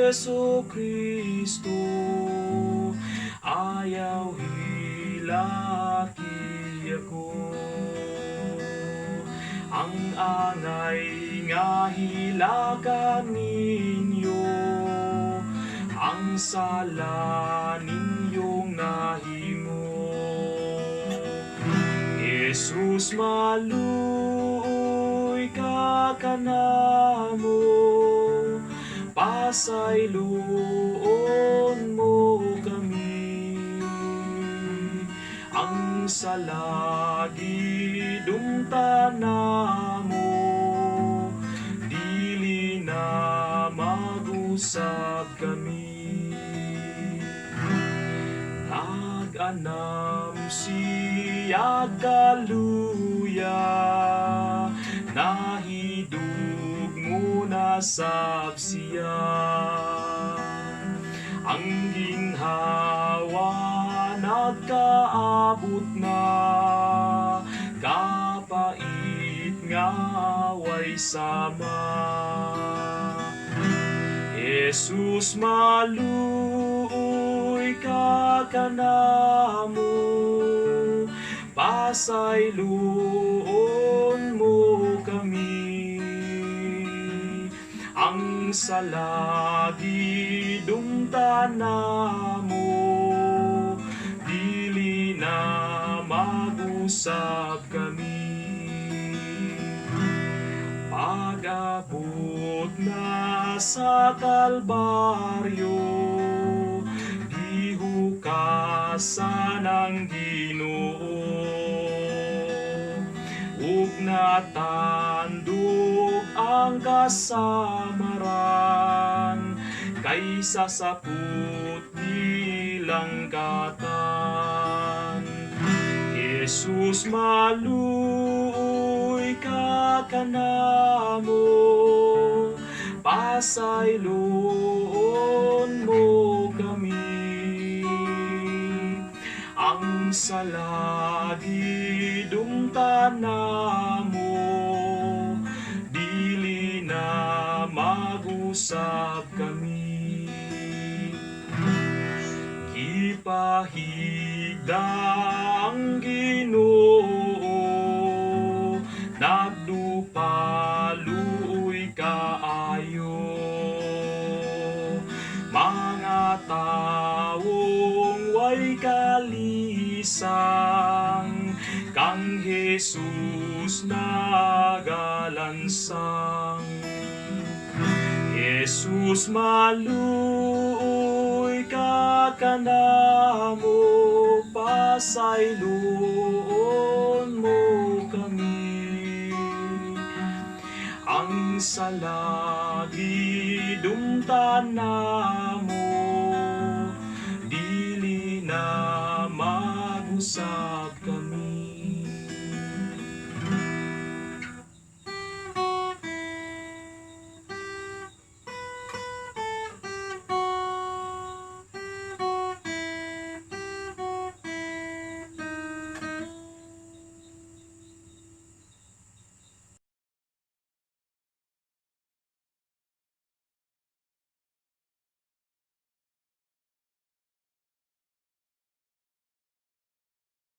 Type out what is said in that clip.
Hesu Kristo, ayaw hilaki ako. Ang angay nga hilakan ninyo, ang sala ninyong nahimo. Jesus, maluoy ka kanamo, pasayloon mo kami. Ang salagi dumtana mo, dili na mag-usab kami. Nag-anam siya kaluya, nahidug muna sab siya. Ang ginhawa nagkaabot na, kapait nga way sama. Jesus, maluoy ka kanamo, pasayloon mo kami. Ang salagi dumtana mo, dili na mag-usab kami. Pag-abot na sa Kalbaryo, gihukasan ang Ginoo, ug natandog ang kasamaran, kaysa sa puti lang katan. Jesus, maluoy ka kanamo, pasayloon mo kami. Ang salagi dumtana mo, dili na mag-usab kami. Gipahigda ang Ginoo, nagdupaluoy kaayo. Mga taong way kalisang, kang Jesus nagalansang. Jesus, maluoy ka kanamo, pasayloon mo kami. Ang salagi dumtana mo, dili na mag-usab